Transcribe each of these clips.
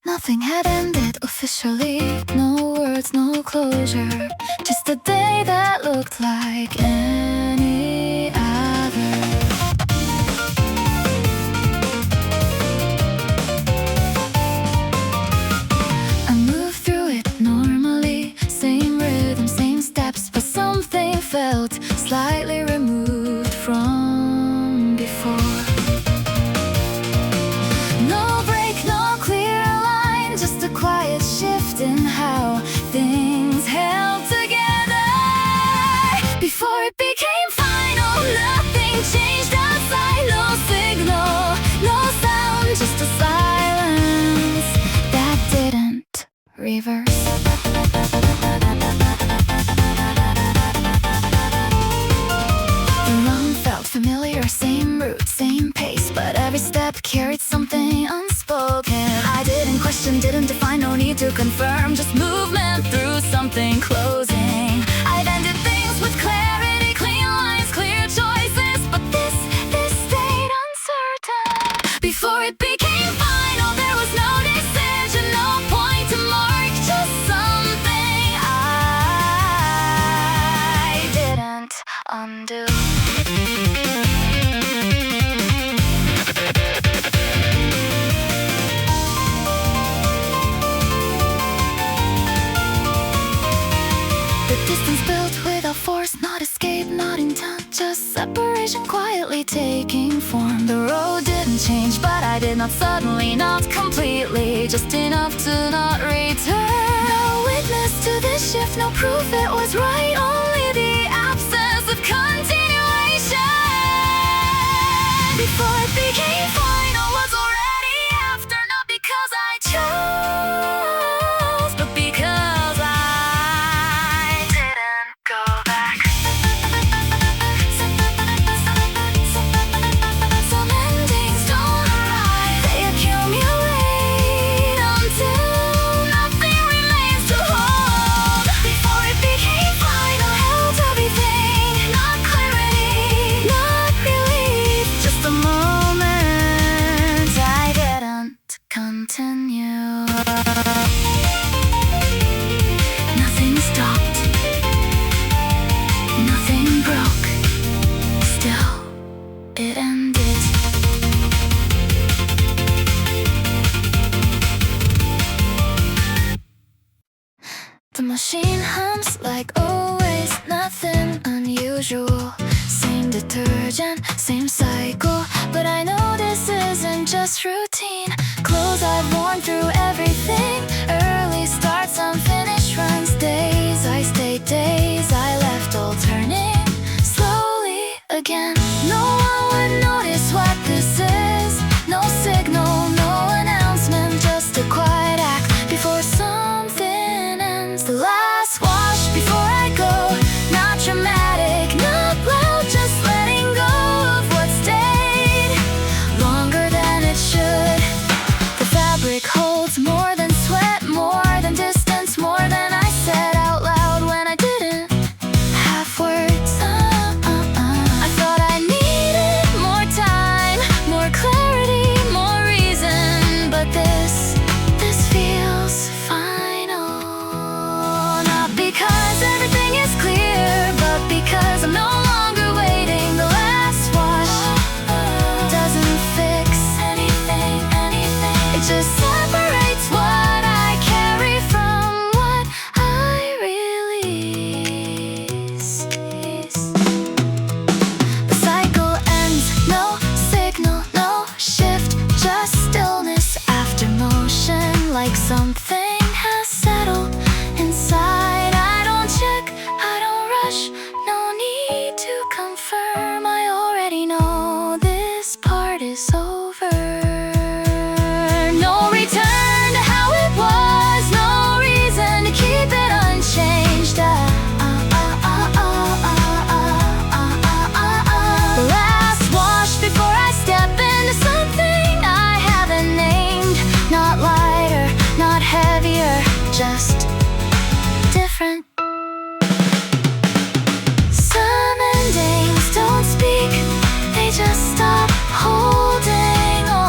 Nothing had ended officially. No words, no closure. Just a day that looked like any other. I moved through it normally. Same rhythm, same steps, but something felt slightly removed from before. No break, no clear line, just a quiet shift in how things held together. Before it became final, nothing changed outside. No signal, no sound, just a silence that didn't reverse. The run felt familiar, same route, same pace, but every step carried something unspoken. I didn't question, didn't define, no need to confirm, just movement through something closing. I've ended things with clarity, clean lines, clear choices, but this stayed uncertain. Before it became final, there was no decision, no point to mark, just something I didn't undo. The distance built without force, not escape, not intent, just separation quietly taking form. The road didn't change, but I did not suddenly, not completely, just enough to not return. No witness to this shift, no proof it was right, only the absence of continuation. Before it became final was already after, not because I chose, but because I didn't go back. Some endings don't arrive, they accumulate until nothing remains to hold. Before it became final, held everything, not clarity, not relief, just a moment I didn't continue. Nothing stopped, nothing broke, still it ended. The machine hums like always, nothing unusual. Same detergent, same cycle, but I know this isn't just routine. Clothes I've worn through everything, early starts, unfinished runs, days I stayed, days I left, all turning slowly again. No one would notice what this is, no signal, no announcement, just a quiet act before something ends. The last wash before I go, not dramatic, not loud, just letting go of what stayed longer than it should. The fabric holds more than sweat, more than distance, more than I said out loud when I didn't have words. I thought I needed more time, more clarity, more reason, but this feels final. Not because everything is clear, but because I'm no longer waiting. The last wash doesn't fix anything. It just separates what I carry from what I release. The cycle ends, no signal, no shift, just stillness after motion, like something has settled inside. I don't check, I don't rush, no need to confirm. I already know this part is over. No return to how it was, no reason to keep it unchanged. The last wash before I step into something I haven't named, not lighter, not heavier, just different. Some endings don't speak, they just stop holding on.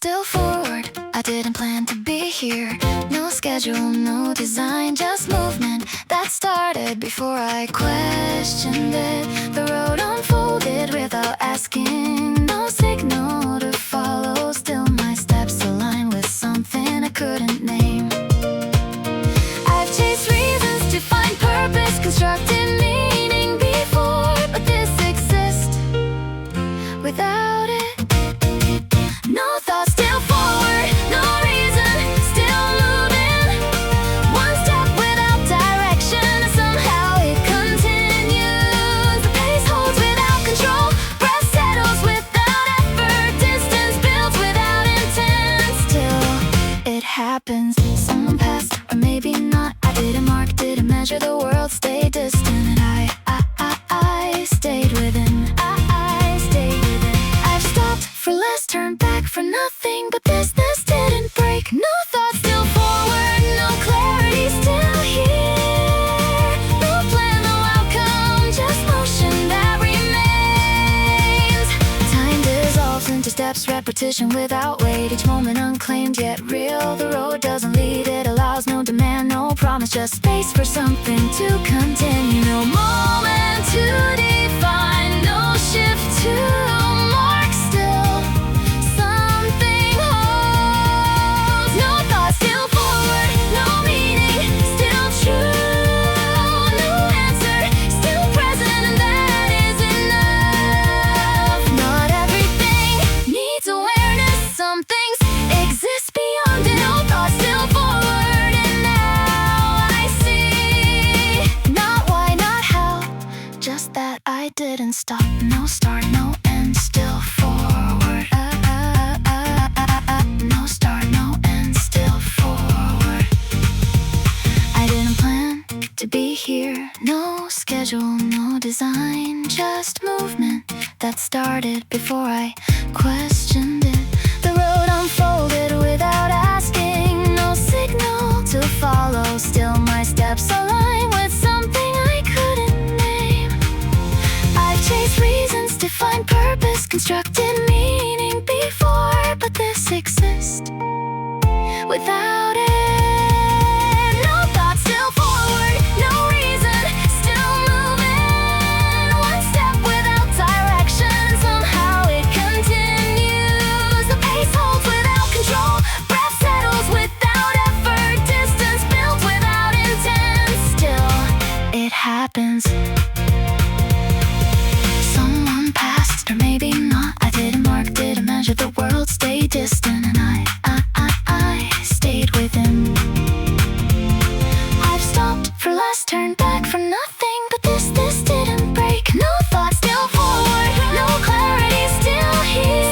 still forward. I didn't plan to be here. No schedule, no design, just movement that started before I questioned it. The road unfolded without asking. No signal to follow, still my steps align with something I couldn't name. I've chased reasons to find purpose, constructed meaning before, but this exists without it. No thought, still forward, no reason, still moving. One step without direction, and somehow it continues. The pace holds without control, breath settles without effort, distance builds without intent. Still, it happens. Someone passed, or maybe not. I didn't mark, didn't measure, the world stayed distant, and I stayed within. I stayed within. I've stopped for less, turned back for nothing, but this didn't break. No thought, still forward, no clarity, still here. No plan, no outcome, just motion that remains. Time dissolves into steps, repetition without weight. Each moment unclaimed yet real. The road doesn't lead, it allows no demand, no promise, just space for something to continue. No moment to define, no shift to mark, still something holds. No thought, still forward, no meaning, still true. No answer, still present, and that is enough. Not everything needs awareness, some things exist beyond it. No thought, still forward, and now I see. Not why, not how, just that I didn't stop. No start, no end, still forward. No start, no end, still forward. I didn't plan to be here. No schedule, no design, just movement that started before I questioned it. The road unfolded without asking. No signal to follow, still my steps align with something I couldn't name. I've chased reasons to find purpose, constructed meaning before, but this exists without it. No thought, still forward, no reason, still moving. One step without direction, somehow it continues. The pace holds without control, breath settles without effort, distance builds without intent. Still, it happens. Someone passed, or maybe not. I didn't mark, didn't measure, the world stayed distant, and I stayed within. I've stopped for less, turned back for nothing, but this didn't break. No thought, still forward, no clarity, still here.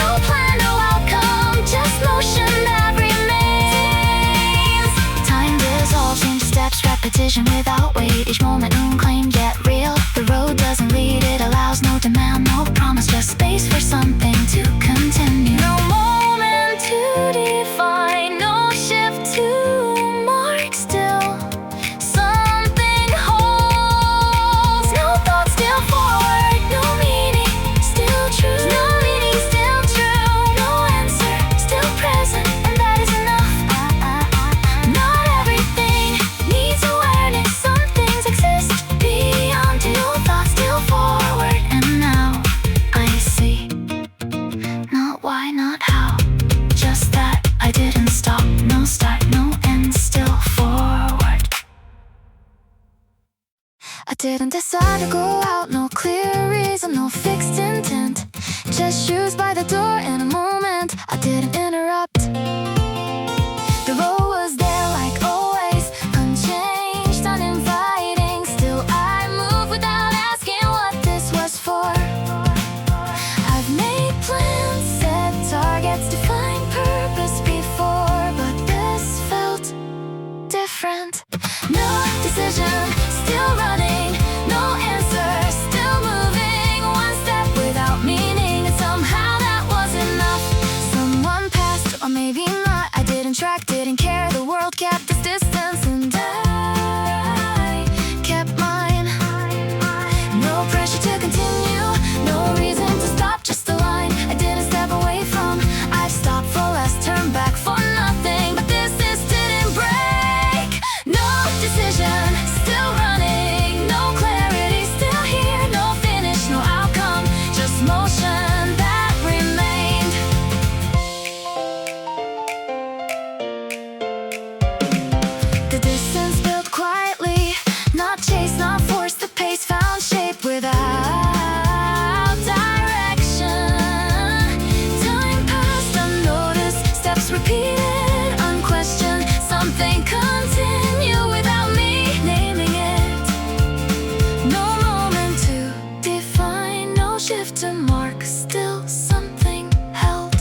No plan, no outcome, just motion that remains. Time dissolves into steps, repetition without weight. Each moment unclaimed yet real. The road doesn't lead, it allows no demand, no promise, just space for something to continue. No moment to define, no shift to mark, still something holds. No thought, still forward, no meaning, still true. No meaning, still true. No answer, still present, and that is enough. Not everything needs awareness, some things exist beyond it. No thought, still forward, and now I see. Not why, not how, just that I didn't stop. No start, no end, still forward. I didn't decide to go out, no clear reason, no fixed intent. Just shoes by the door in a moment, I didn't interrupt. The road was there like always, unchanged, uninviting. Still I moved without asking what this was for. I've made plans, set targets, defined purpose before, but this felt different. No decision, still running, no answer, still moving. One step without meaning, and somehow that was enough. Someone passed, or maybe not. The distance built quietly, not chased, not forced. The pace found shape without direction. Time passed unnoticed, steps repeated, unquestioned. Something continue without me naming it. No moment to define, no shift to mark. Still something held.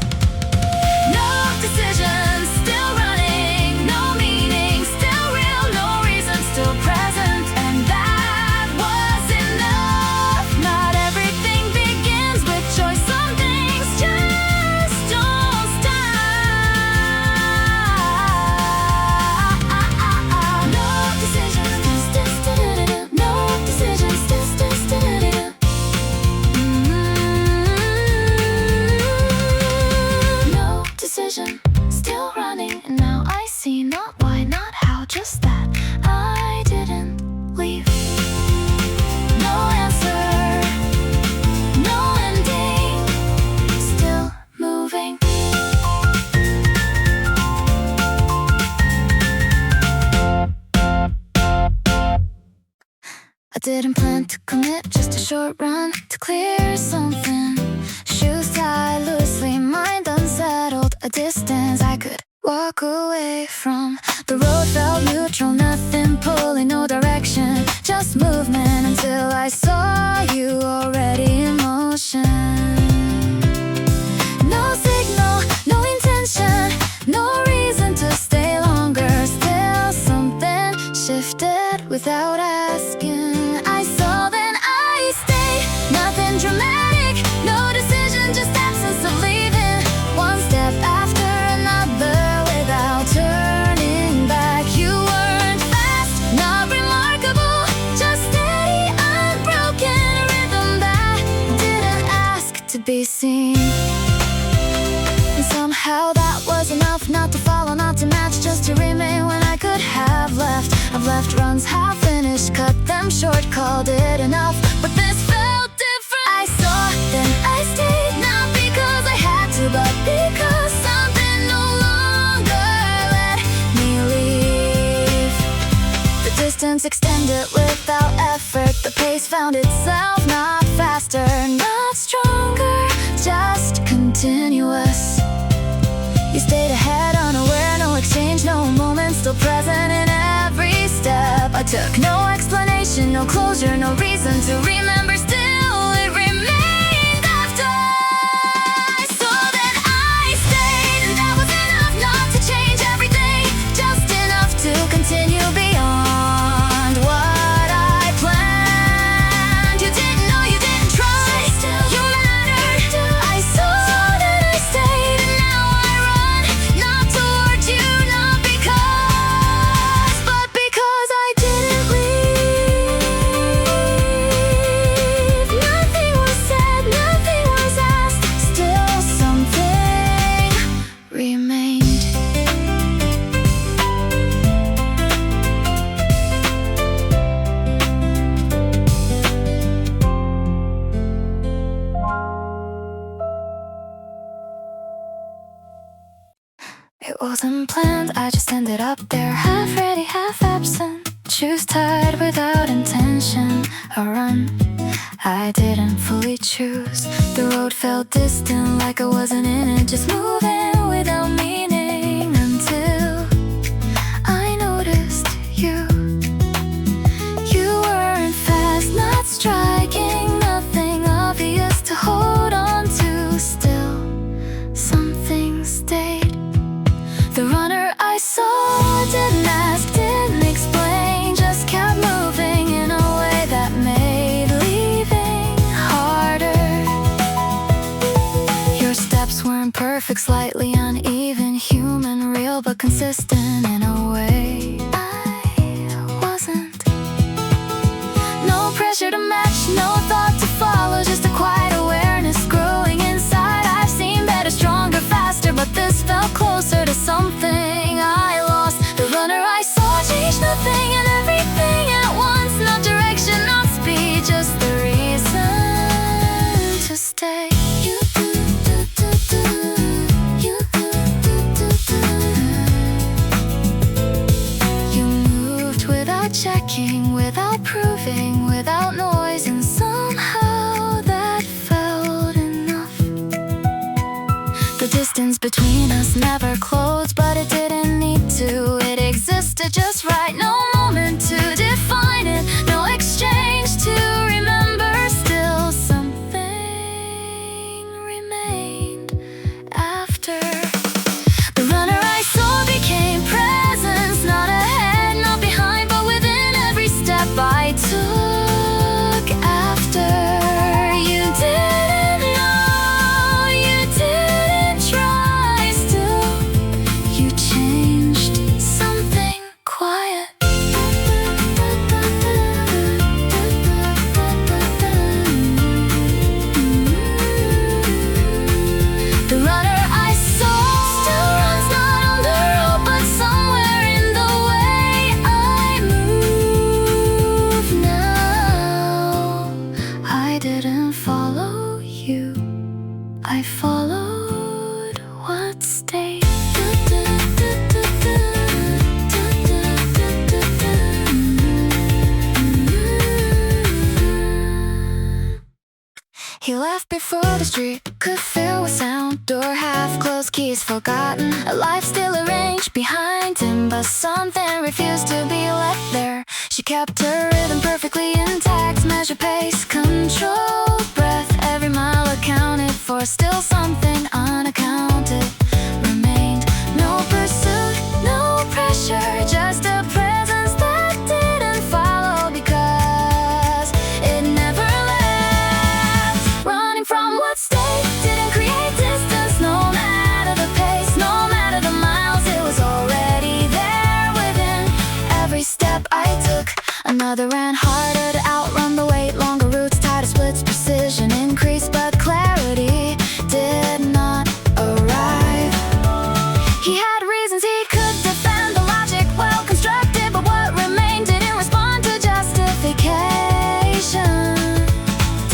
No decision, still running. No meaning, still real. No reason, still present. And that was enough. Not everything begins with choice. Some things just don't stop. No decisions, no decisions, no decision, still running. And now I see not why, not how, just that I didn't leave. No answer, no ending, still moving. I didn't plan to commit, just a short run to clear something. Shoes tied loosely, mind unsettled. A distance I could walk away from. The road felt neutral, nothing pulling, no direction, just movement until I saw you already in motion. No signal, no intention, no reason to stay longer. Still something shifted without asking. I saw, then I stayed. Nothing dramatic, no decision, just absence of leaving. One step after another without turning back. You weren't fast, not remarkable, just steady, unbroken rhythm that didn't ask to be seen. And somehow that was enough, not to follow, not to match, just to remain when I could have left. I've left runs half finished, cut them short, called it enough. But this felt different. I saw, then I stayed, not because I had to, but because something no longer let me leave. The distance extended without effort. The pace found itself, not faster, not stronger, just continuous. You stayed ahead, unaware, no exchange, no moment, still present in every step I took. No explanation, no closure, no reason to remember. Still it remained after I saw, then I stayed. And that was enough, not to change everything, just enough to continue beyond what I planned. You didn't know, you didn't try, you mattered. I saw, then I stayed, and now I run, not towards you, not because, but because I didn't leave. Nothing was said, nothing was asked, still something remained. It wasn't planned, I just ended up there, half ready, half absent. Shoes tied without intention, a run I didn't fully choose. The road felt distant, like I wasn't in it, just moving without meaning. Until I noticed you. You weren't fast, not striking, nothing obvious to hold on to. Still, something stayed. The runner I saw didn't ask, didn't explain, just kept moving in a way that made leaving harder. Your steps weren't perfect, slightly uneven, human, real but consistent in a way I wasn't. No pressure to match, no thought to follow, just a quiet awareness growing inside. I've seen better, stronger, faster, but this felt closer to something I lost. The runner I saw changed nothing and everything at once. Not direction, not speed, just the reason to stay. You without checking, without proving, without noise, and somehow that felt enough. The distance between us never closed, but it didn't need to. It existed just right, no moment to define it, no exchange to remember. Still something remained after. The runner I saw became presence, not ahead, not behind, but within every step I took after. You didn't know, you didn't try, still you changed something quiet. The runner I saw still runs, not on the road, but somewhere in the way I move now. I didn't follow you, I followed what stayed. He left before the street could fill with sound. Door half closed, keys forgotten, a life still arranged behind him, but something refused to be left there. She kept her rhythm perfectly intact, measure pace, control breath, every mile accounted for. Still something unaccounted remained. No pursuit, no pressure, just a presence that didn't follow because it never left. Running from what stayed didn't create distance, no matter the pace, no matter the miles, it was already there within every step I took. Another ran harder to outrun the weight, longer routes, tighter splits, precision increased, but clarity did not arrive. He had reasons he could defend, the logic well constructed, but what remained didn't respond to justification.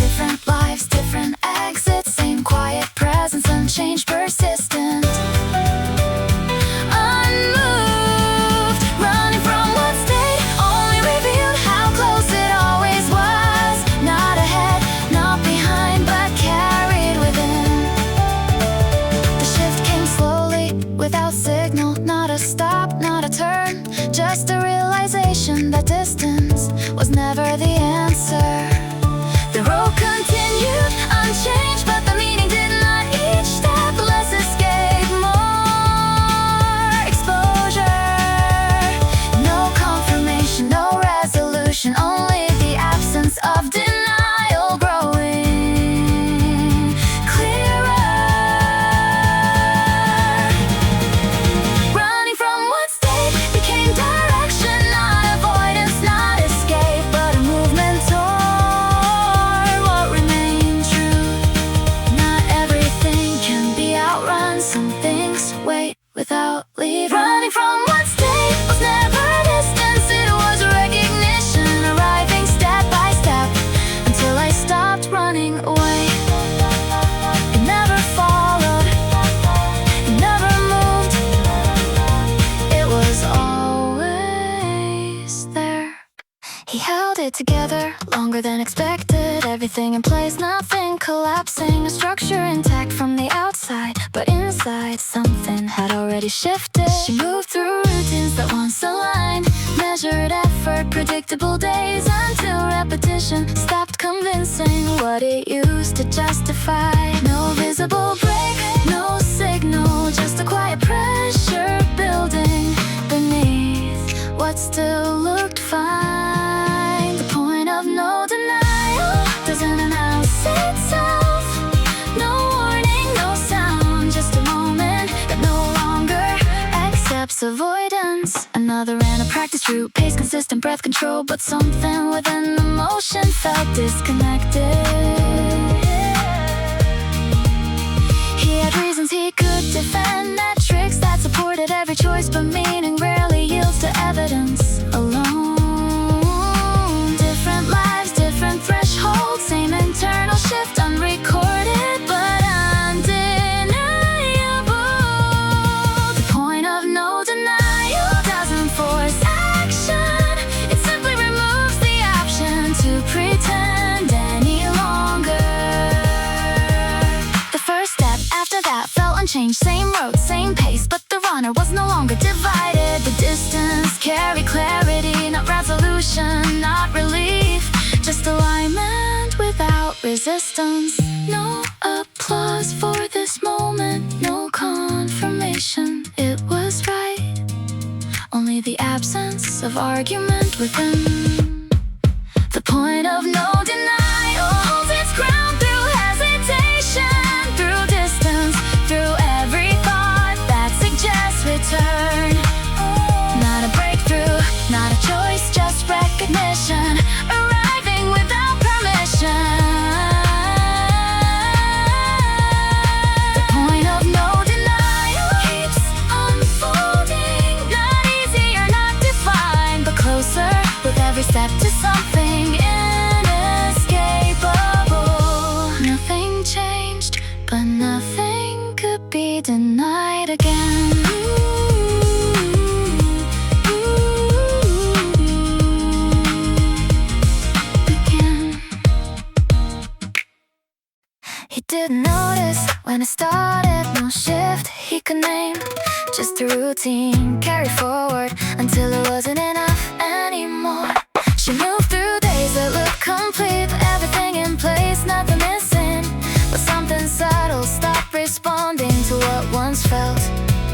Different lives, different exits, same quiet presence, unchanged, persistent, unmoved. Running from what stayed only revealed how close it always was. Not ahead, not behind, but carried within. The shift came slowly, without signal, not a stop, not a turn, just a realization that distance was never the answer. The road continued unchanged, but the meaning did not. Each step less escape, more exposure. No confirmation, no resolution, only the absence of denial growing clearer. Running from what stayed became direction, not avoidance, not escape, but a movement toward what remained true. Not everything can be outrun, some things wait without leave. Running from what stayed was never distance, it was recognition, arriving step by step, until I stopped running away. It never followed, it never moved, it was always there. He held it together longer than expected, everything in place, nothing collapsing, a structure intact from the outside, but inside something had already shifted. She moved through routines that once aligned, measured effort, predictable days, until repetition stopped convincing what it used to justify. No visible break, no signal, just a quiet pressure building beneath what still looked fine. The point of no denial doesn't announce itself. No warning, no sound, just a moment that no longer accepts avoidance. Another ran a practice route, pace consistent, breath control, but something within the motion felt disconnected. He had reasons he could defend, metrics that supported every choice, but meaning rarely yields to evidence alone. Different lives, different thresholds, same internal shift, unrecorded but undeniable. The point of no denial doesn't force action, it carry clarity, not resolution, not relief. Just alignment without resistance. No applause for this moment, no confirmation it was right. Only the absence of argument within. The point of no denial holds its ground through hesitation, through distance, through every thought that suggests return. Not a breakthrough, not a choice, just recognition, arriving without permission. The point of no denial keeps unfolding, not easy or not defined, but closer with every step to something inescapable. Nothing changed, but nothing could be denied again. He didn't notice when it started, no shift he could name. Just a routine, carry forward until it wasn't enough anymore. She moved through days that looked complete, everything in place, nothing missing. But something subtle stopped responding to what once felt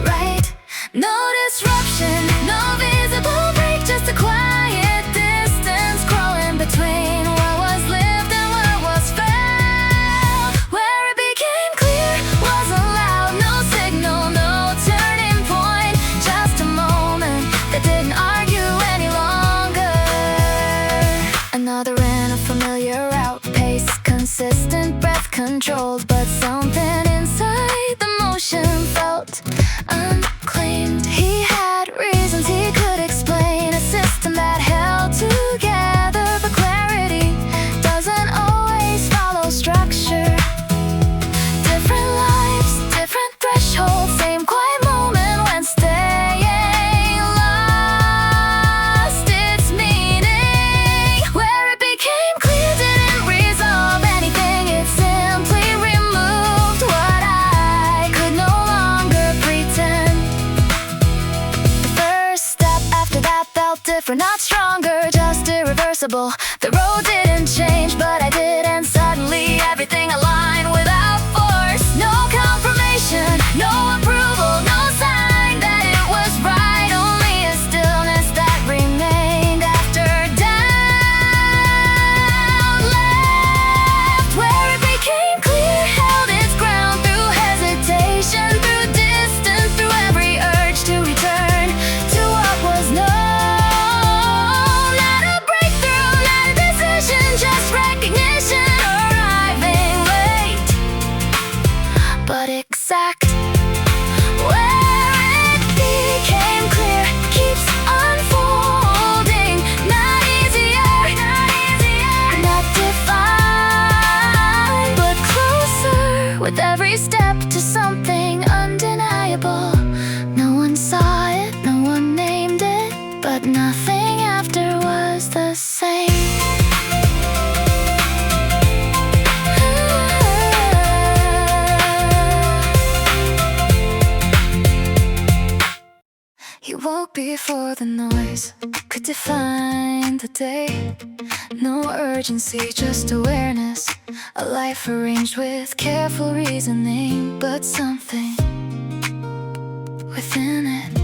right. No disruption, no visible break, just a quiet distance growing between what was lived and what was felt. Where it became clear wasn't loud, no signal, no turning point, just a moment that didn't argue any longer. Another in a familiar route, pace consistent, breath controlled, but something inside the motion felt unclaimed. He had reasons he could explain, a system that held together, but clarity doesn't always follow structure. Different lives, different thresholds, same quiet moment when staying lost its meaning. Where it became clear didn't resolve anything, it simply removed what I could no longer pretend. The first step after that felt different, not stronger, just irreversible. The road didn't change, but I did, and suddenly everything aligned without force. No confirmation, no approval, no sign that it was right, only a stillness that remained after doubt left. Where it became clear held its ground through hesitation, through distance, through every urge to return to what was known. Not a breakthrough, not a decision, just recognition, arriving late but exact. Where it became clear keeps unfolding, not easier, not defined, but closer with every step to something undeniable. No one saw it, no one named it, but nothing after was the same. He woke before the noise could define the day. No urgency, just awareness, a life arranged with careful reasoning. But something within it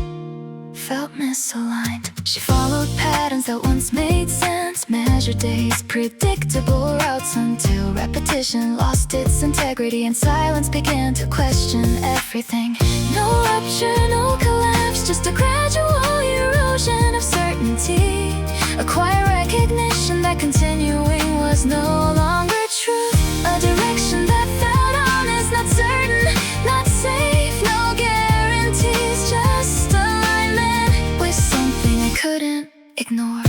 felt misaligned. She followed patterns that once made sense, measured days, predictable routes, until repetition lost its integrity and silence began to question everything. No rupture, no collapse, just a gradual erosion of certainty, a quiet recognition that continuing was no longer truth, a direction that felt honest, not certain, not safe, no guarantees, just alignment with something I couldn't ignore.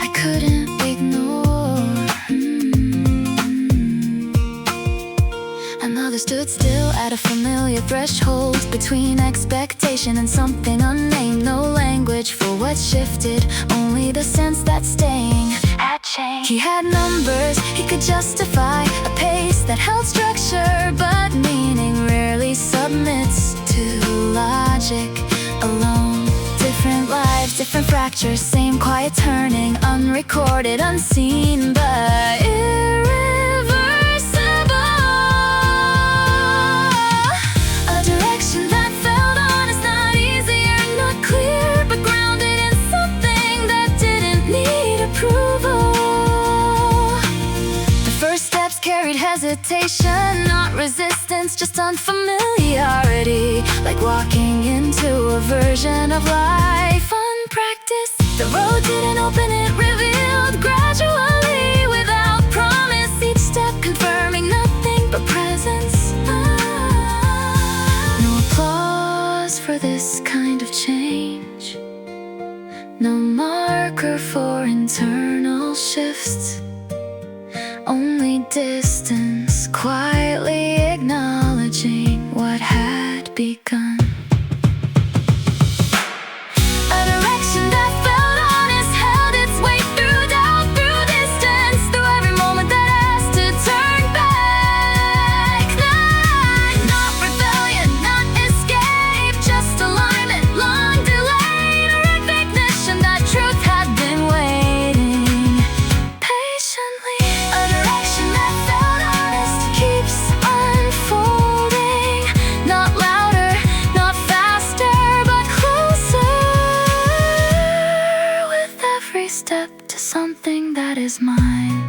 I couldn't ignore. Another stood still at a familiar threshold between expectation and something unnamed. No language for what shifted, only the sense that staying had changed. He had numbers he could justify, a pace that held structure, but meaning rarely submits to logic alone. Different lives, different fractures, same quiet turning, unrecorded, unseen, but irreversible. A direction that felt honest, not easier, not clear, but grounded in something that didn't need approval. The first steps carried hesitation, not resistance, just unfamiliarity, like walking into a version of life unpracticed. The road didn't open, it revealed gradually, without promise, each step confirming nothing but presence. No applause for this kind of change, no marker for internal shifts, only distance, quietly acknowledging what had begun. A direction that felt honest, held its way through doubt, through distance, through every moment that asked to turn back. Not rebellion, not escape, just alignment, long delayed, a recognition that truth had been waiting patiently. A direction that felt honest, keeps unfolding, not louder, not faster, but closer, with every step to something that is mine.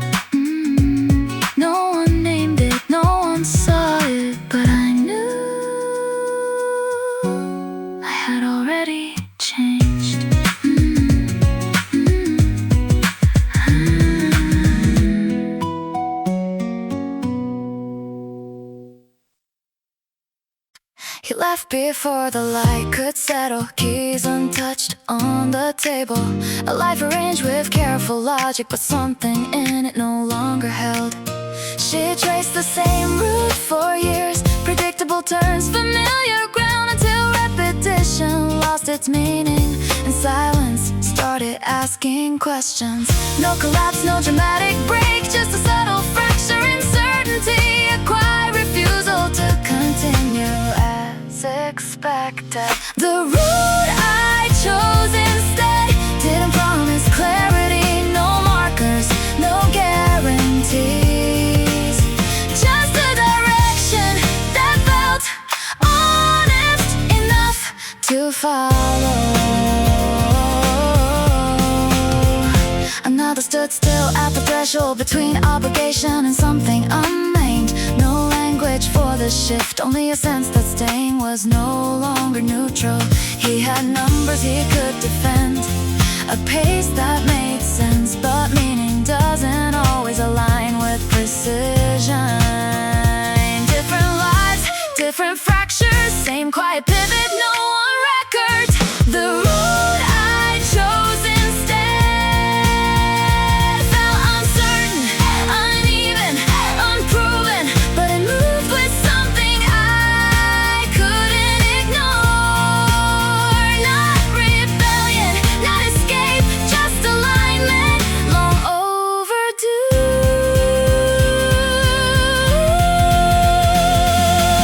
No one named it, no one saw it, but I knew I had already changed. He left before the light could settle, keys untouched on the table. A life arranged with careful logic, but something in it no longer held. She traced the same route for years, predictable turns, familiar ground, until repetition lost its meaning, and silence started asking questions. No collapse, no dramatic break, just a subtle fracture in certainty, a quiet refusal to continue as expected. The route I chose instead didn't promise clarity, no markers, no guarantees, just a direction that felt honest enough to follow. Another stood still at the threshold between obligation and something unnamed. No language for the shift, only a sense that staying was no longer neutral. He had numbers he could defend, a pace that made sense, but meaning doesn't always align with precision. Different lives, different fractures, same quiet pivot, no on record. The road I chose instead felt uncertain, uneven, unproven, but it moved with something I couldn't ignore. Not rebellion, not escape, just alignment, long overdue.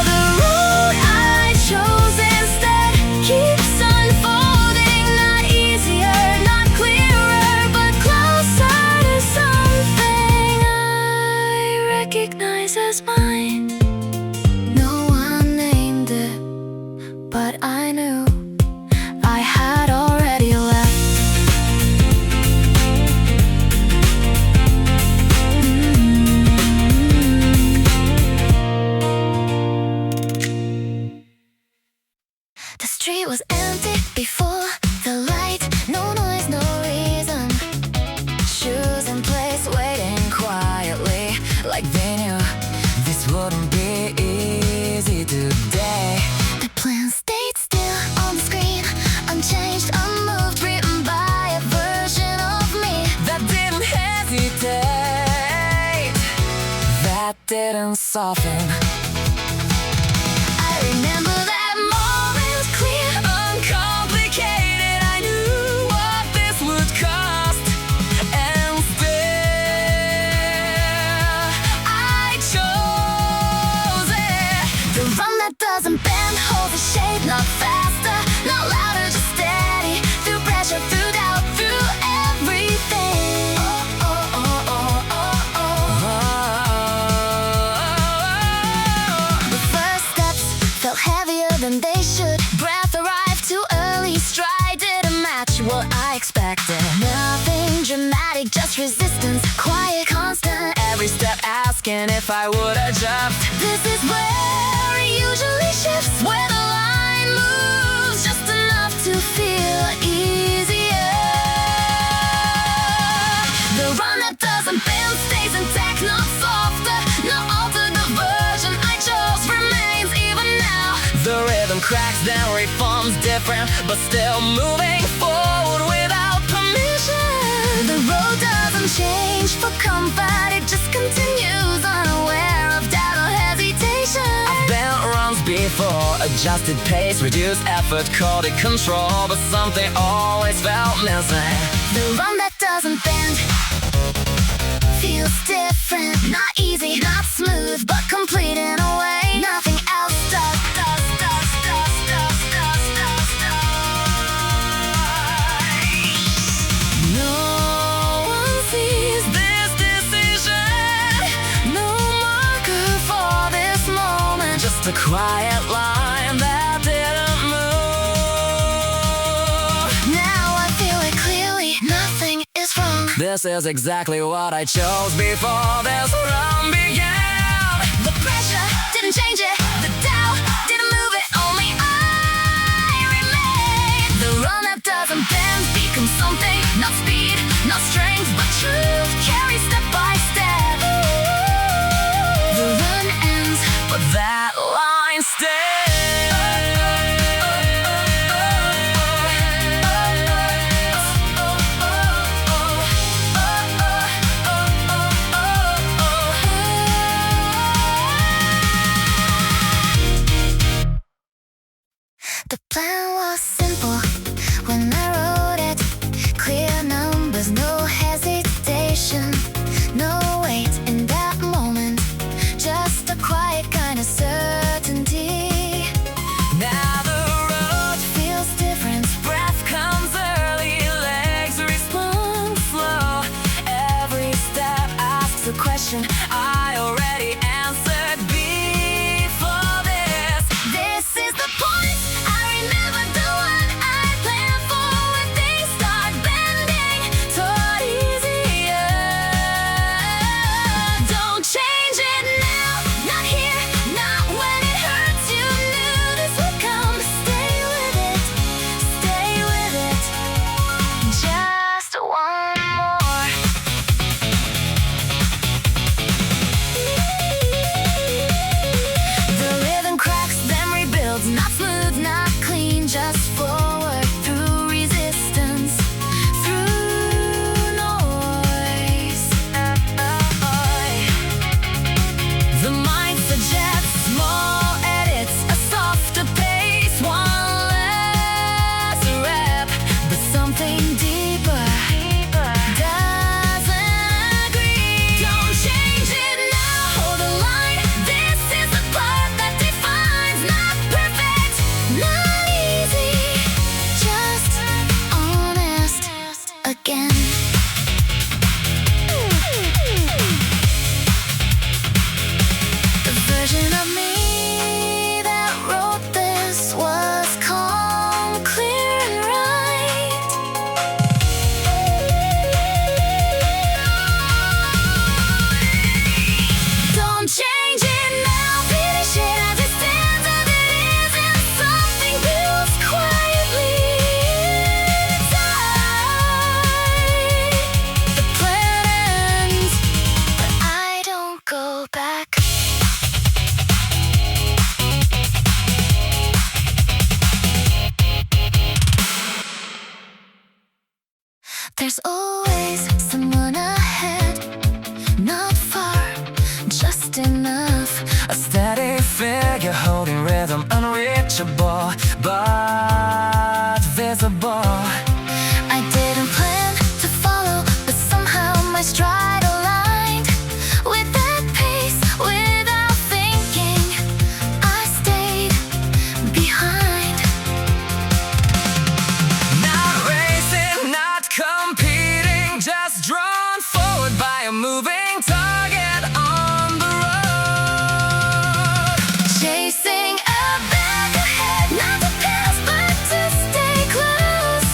The road I chose instead keeps unfolding, not easier, not clearer, but closer to something I recognize as mine. No one named it, but I knew I had already left. The street was empty before the light, no noise, no reason. Shoes in place, waiting quietly, like they knew this wouldn't be easy today. The plan stayed still on the screen, unchanged, unmoved, written by a version of me that didn't hesitate, that didn't soften. I remember that moment clear, uncomplicated. I knew what this would cost, and still I chose it. The run that doesn't bend, hold the shape, not fast. resistance, quiet, constant. Every step asking if I would adjust. This is where it usually shifts, where the line moves just enough to feel easier. The run that doesn't bend stays intact, not softer, not altered. The version I chose remains even now. The rhythm cracks, then reforms different, but still moving forward without permission. The road doesn't change for comfort, it just continues, unaware of doubt or hesitation. I've been runs before, adjusted pace, reduced effort, called it control, but something always felt missing. The run that doesn't bend feels different, not easy, not smooth, but complete in a way nothing else does. No one sees this decision, No marker for this moment, just a quiet line that didn't move. now I feel it clearly, nothing is wrong. This is exactly what I chose before this run began. The pressure didn't change it, the doubt didn't move it, only I remain. The run that doesn't bend becomes something, not speed, not strength, but truth, carried step by step. The run ends, But that line the plan was simple when I wrote it. Clear numbers, no hesitation, no wait in that moment, just a quiet kind of certainty. Now the road Feels different, breath comes early, legs respond slow. Every step asks a question I already answered before this. this is the point. I remember the one I planned for when things start bending toward easier. Don't change it now, not here, not when it hurts. You knew this would come. Stay with it, stay with it. Just one more. The rhythm cracks, then rebuilds, not smooth, not clean, just forward through resistance, through noise. The mind suggests small edits, a softer pace, one less rep, But something deeper doesn't agree. Don't change it now, hold the line. This is the part that defines, not perfect, not easy, just honest again. The version of me that wrote this was calm, clear, and right. Don't change it now, finish it as it stands, as it is, and something builds quietly inside. The plan ends, but I don't go back. There's always someone ahead, not far, just enough. a steady figure holding rhythm, unreachable but visible. I didn't plan to follow, but somehow my stride aligned with that pace. Without thinking, I stayed behind. Not racing, not competing, just drawn forward by a moving target on the road. Chasing a back ahead, not to pass, but to stay close.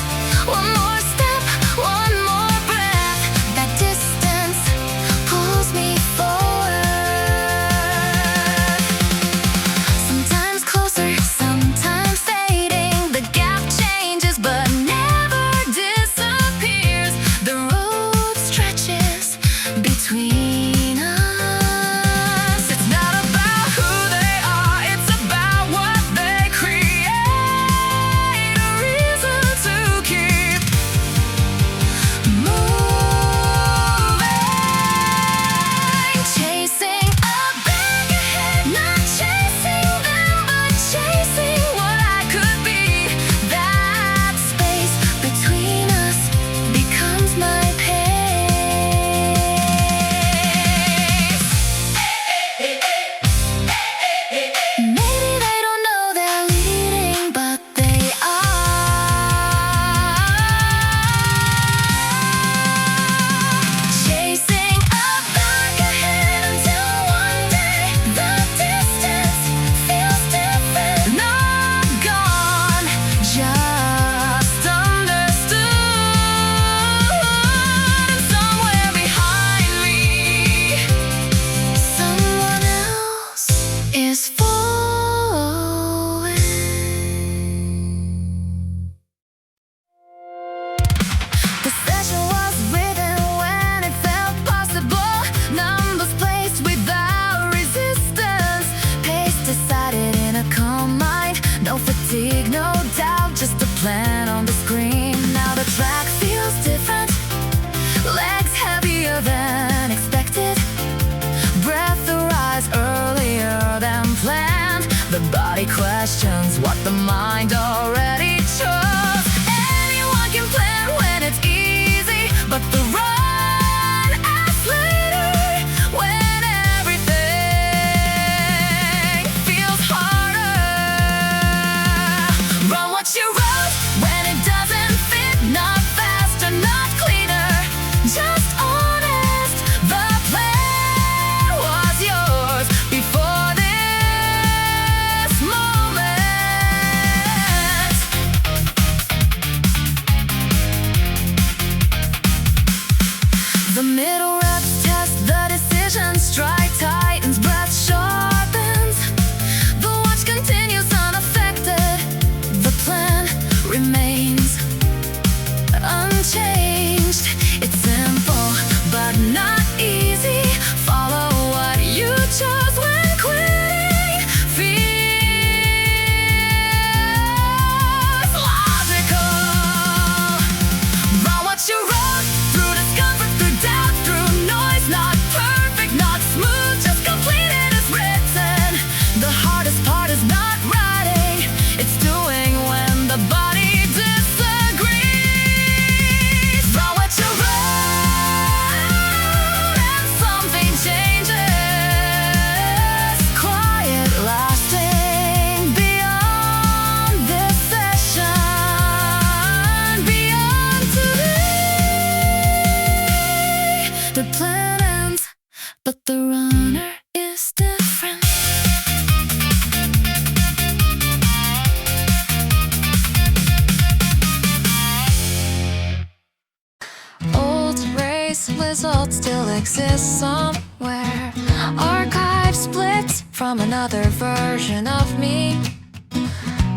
This result still exists somewhere, archive split from another version of me.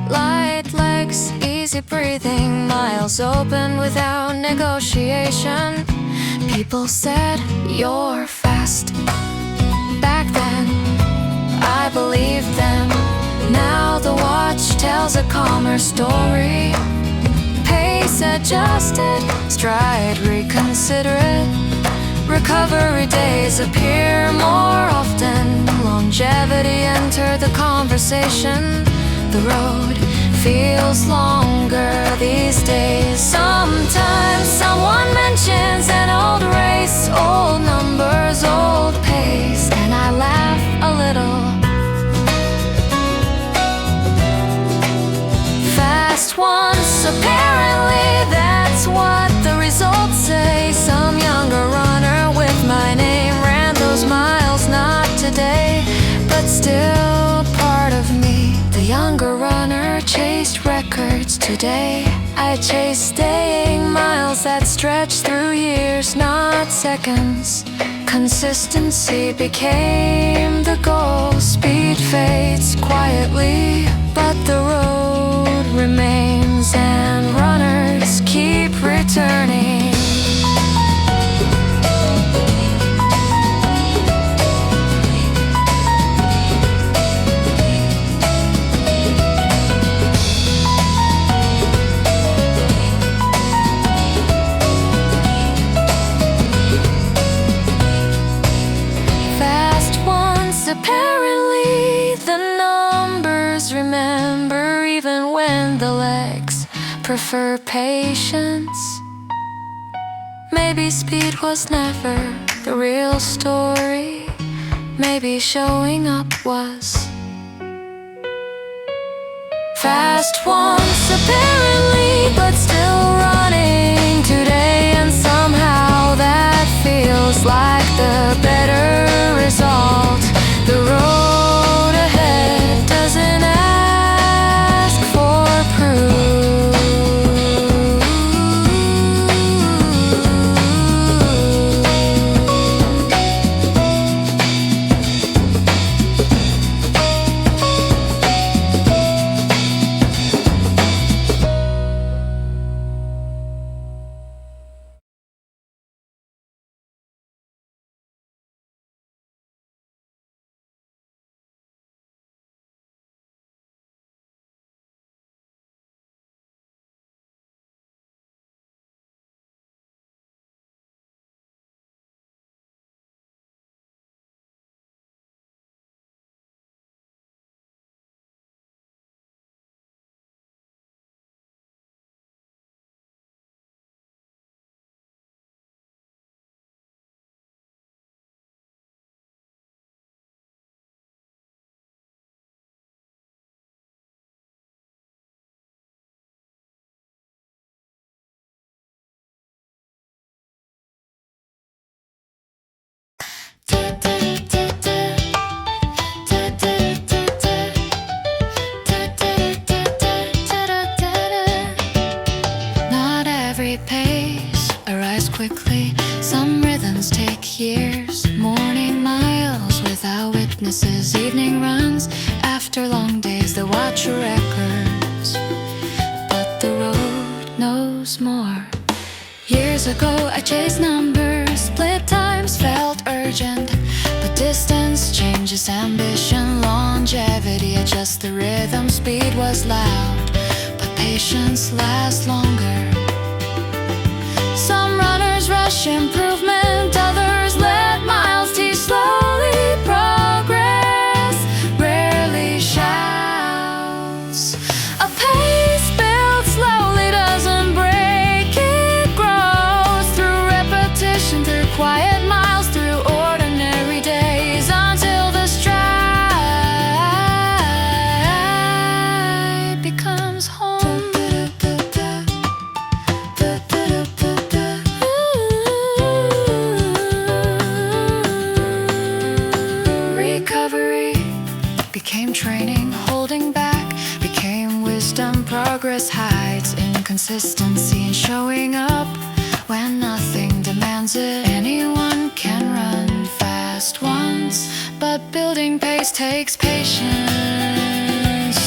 Light legs, easy breathing, miles open without negotiation. People said you're fast. Back then, I believed them. Now the watch tells a calmer story. Pace adjusted, stride reconsiderate. Recovery days appear more often. Longevity entered the conversation. The road feels longer these days. Sometimes someone mentions an old race, old numbers, old pace, and I laugh a little. Fast once, apparently that's what the results say. Some younger runner with my name ran those miles, not today, but still part of me. The younger runner chased records today. I chase staying miles that stretch through years, not seconds. Consistency became the goal. Speed fades quietly, but the road remains, and runners keep returning. Apparently the numbers remember, even when the legs prefer patience. Maybe speed was never the real story. Maybe showing up was. Fast once apparently, but still running today, and somehow that feels like the better result. The road ahead doesn't ask for proof. Not every pace arrives quickly. Some rhythms take years. Morning miles without witnesses, evening runs after long days. The watcher records, but the road knows more. Years ago I chased numbers, split times felt urgent, but distance changes ambition. Longevity adjusts the rhythm. Speed was loud, but patience lasts longer. Some runners rush improvement, others let miles teach slowly. Progress rarely shouts. A pace built slowly doesn't break, it grows through repetition, through quiet miles, through ordinary days, until the stride becomes home. Recovery became training, holding back became wisdom. Progress hides inconsistency in showing up when nothing demands it anymore. Building pace takes patience,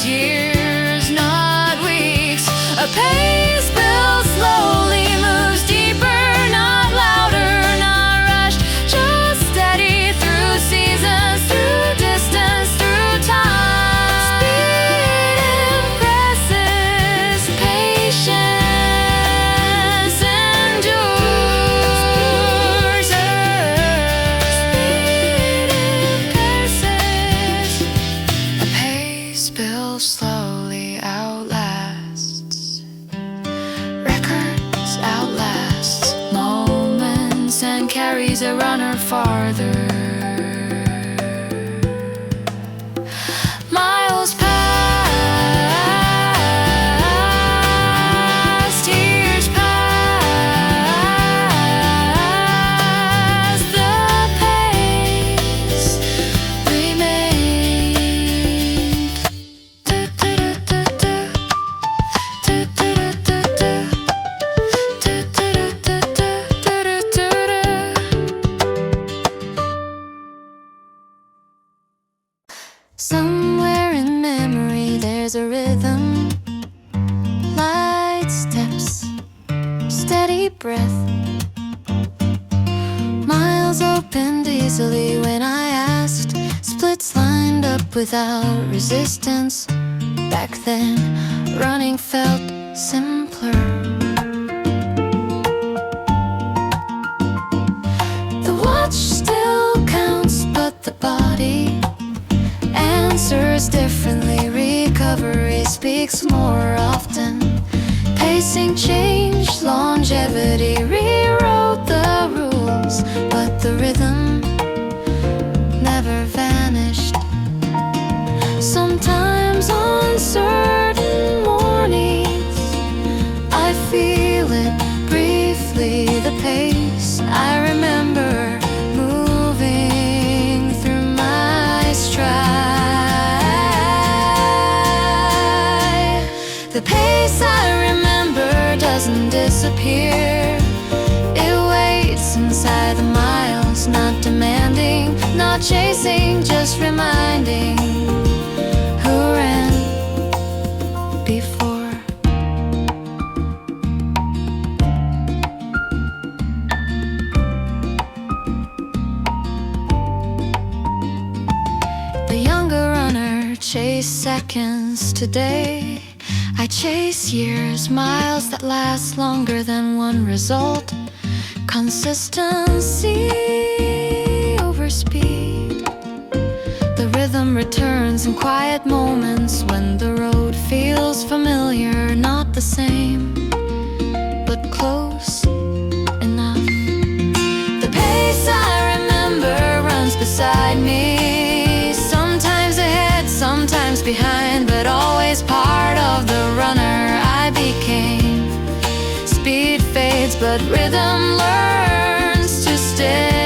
years, not weeks. A pace built slowly moves deeper, not louder, not rushed, just steady through seasons, through distance, through time. Speed impresses, patience endures. A pace built slowly outlasts records, outlasts moments, and carries a runner farther. Miles past, years past, the pace remained. Somewhere in memory there's a rhythm, light steps, steady breath. Miles opened easily when I asked, splits lined up without resistance. Back then, running felt simpler. The watch still counts, but the body answers differently. Recovery speaks more often. Pacing changed, longevity rewrote the rules, but the rhythm never vanished. Sometimes on certain mornings I feel it briefly, the pace I remember moving through my stride. The pace I remember doesn't disappear. It waits inside the miles, not demanding, not chasing, just reminding who ran before. The younger runner chased seconds today. I chase years, miles that last longer than one result. Consistency over speed. The rhythm returns in quiet moments when the road feels familiar, not the same, but close enough. The pace I remember runs beside me, sometimes ahead, sometimes behind, but always part of the runner I became. Speed fades, but rhythm learns to stay.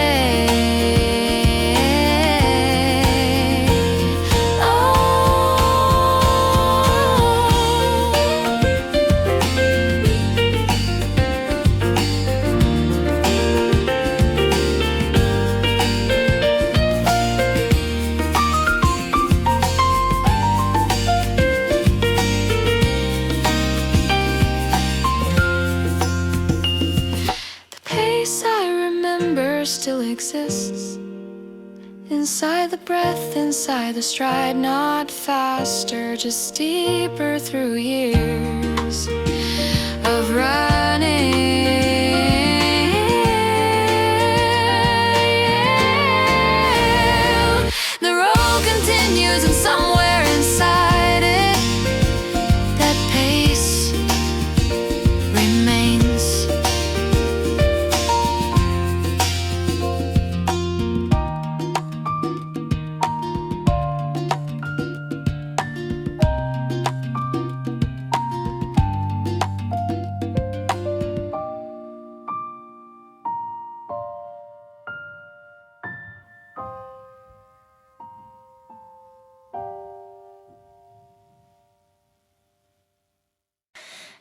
Still exists inside the breath, inside the stride, not faster, just deeper through years of running. The road continues, and somewhere inside it, that pace remains.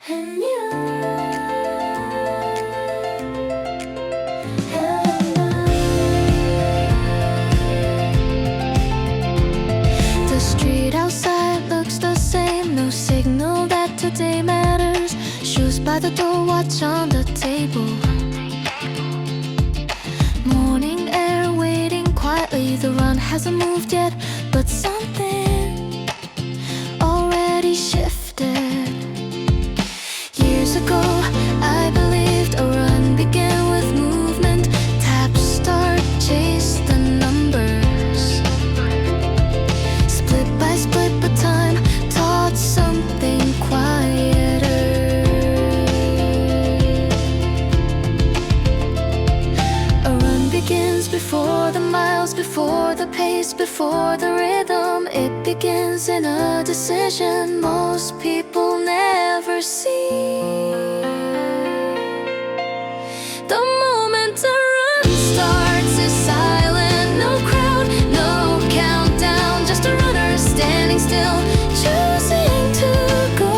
And you and I runners, shoes by the door, watch on the table. Morning air waiting quietly, the run hasn't moved yet, but something already shifted. Years ago, I believed a run began with movement. Tap, start, chase the numbers. Split by split, but time taught something quieter. A run begins before the miles, before the pace, before the rhythm. It begins in a decision most people never see. The moment a run starts is silent, no crowd, no countdown, just a runner standing still, choosing to go.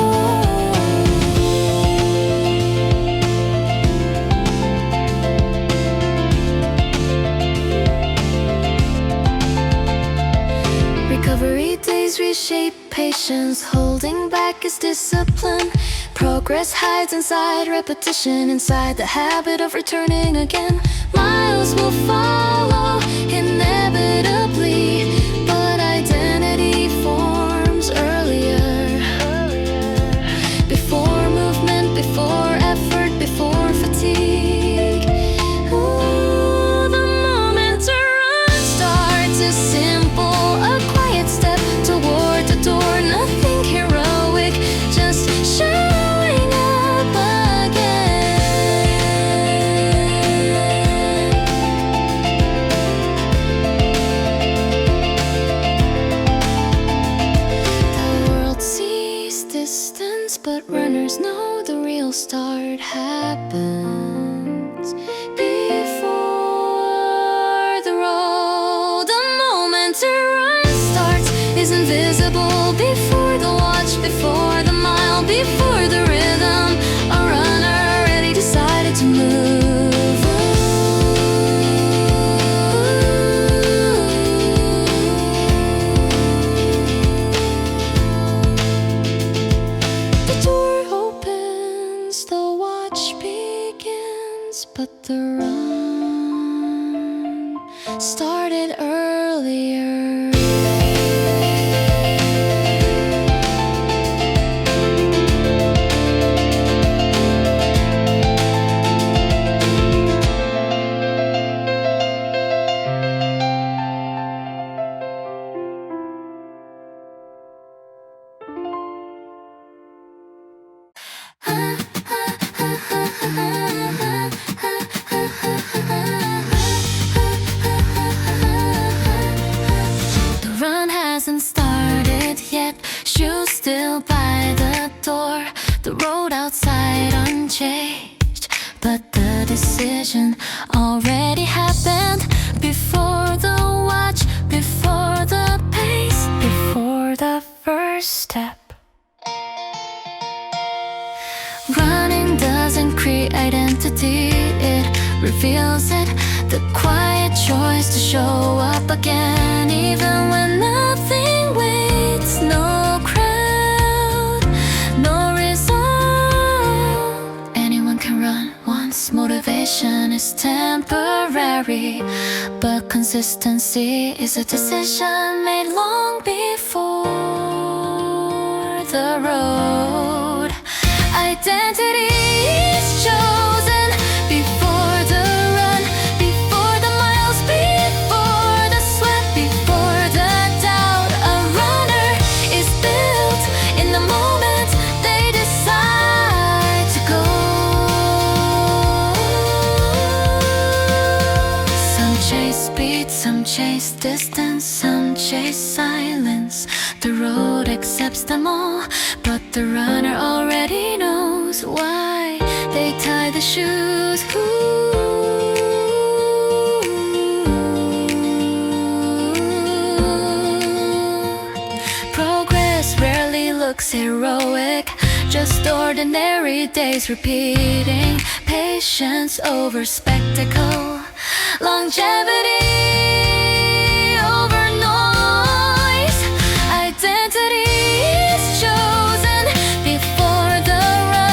Recovery days reshape patience, holding back is discipline. Progress hides inside repetition, inside the habit of returning again. Miles will follow inevitably, but identity forms earlier. Before movement, before effort, before fatigue. Ooh, the moment a run starts is simple, a quiet step toward the door. Nothing heroic, just showing up again. The world sees distance, but runners know the real start happens before the road. The moment a run starts is invisible, before the watch, before the mile, before the rhythm. A runner already decided to move. The door opens, the watch begins, but the run started earlier. The run hasn't started yet, shoes still by the door, the road outside unchanged, but the decision already happened. Before the watch, before the pace, before the first step. Running doesn't create identity, it reveals it. The quiet choice to show up again, even when nothing waits. No crowd, no result. Anyone can run once. Motivation is temporary, but consistency is a decision made long before the road. Identity is chosen before the run, before the miles, before the sweat, before the doubt. A runner is built in the moment they decide to go. Some chase speed, some chase distance, some chase silence. The road accepts them all, but the runner already knows why they tie the shoes. Progress rarely looks heroic, just ordinary days repeating. Patience over spectacle, longevity over noise. Identity is chosen before the run.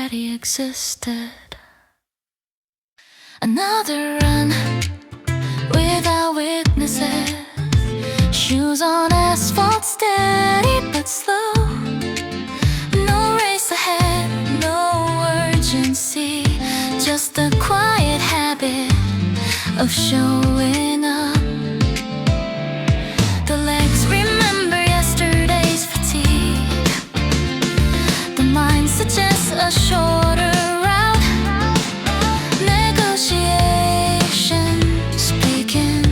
already existed. Another run without witnesses, shoes on asphalt, steady but slow. No race ahead, no urgency, just the quiet habit of showing up. The legs remember yesterday's fatigue, the mind suggests a shorter route. Negotiations begin.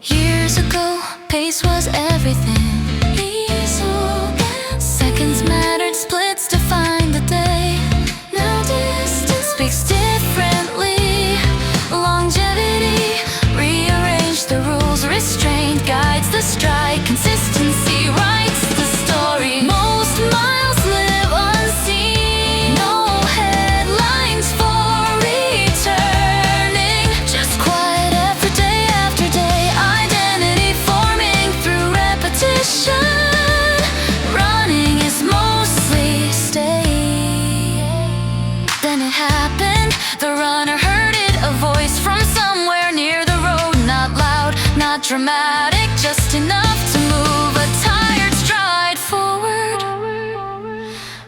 Years ago, pace was everything. Seconds mattered, splits defined the day. Now distance speaks differently. Longevity rearranged the rules. Restraint guides the stride. Consistency writes the story. Most miles live unseen. No headlines for returning. Just quiet effort day after day. Identity forming through repetition. Running is mostly stay. Then it happened. The runner heard it, a voice from somewhere near the road. Not loud, not dramatic, just enough to move a tired stride forward.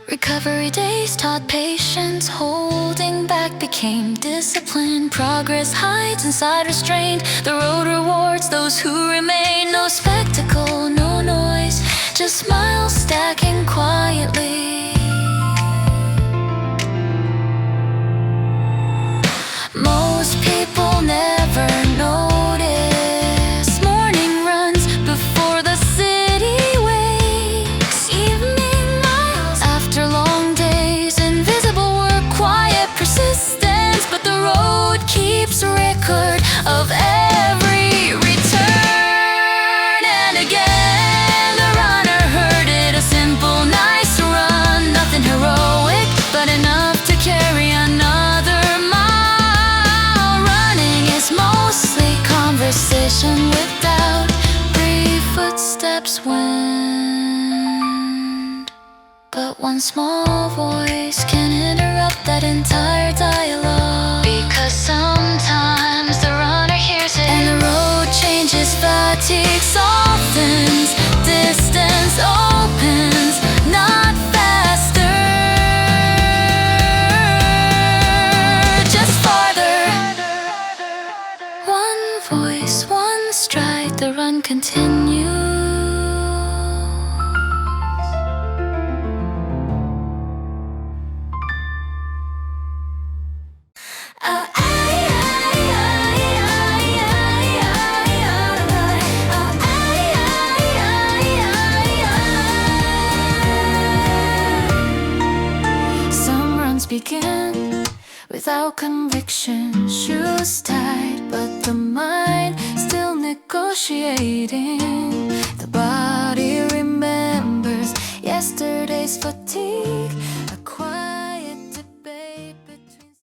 Recovery days taught patience. Holding back became discipline. Progress hides inside restraint. The road rewards those who remain. No spectacle, no noise, just miles stacking quietly. Most people never notice morning runs before the city wakes. Evening miles after long days. Invisible work, quiet persistence, but the road keeps record of every return. And again, the runner heard it, a simple, nice run. Nothing heroic, but enough to carry another mile. Running is mostly conversation without brief footsteps wind. But one small voice can interrupt that entire dialogue. Because sometimes the runner hears it, and the road changes, fatigue softens, distance opens, not faster, just farther. One voice, one stride, the run continues. Some runs begin without conviction, shoes tied, but the mind still negotiating. The body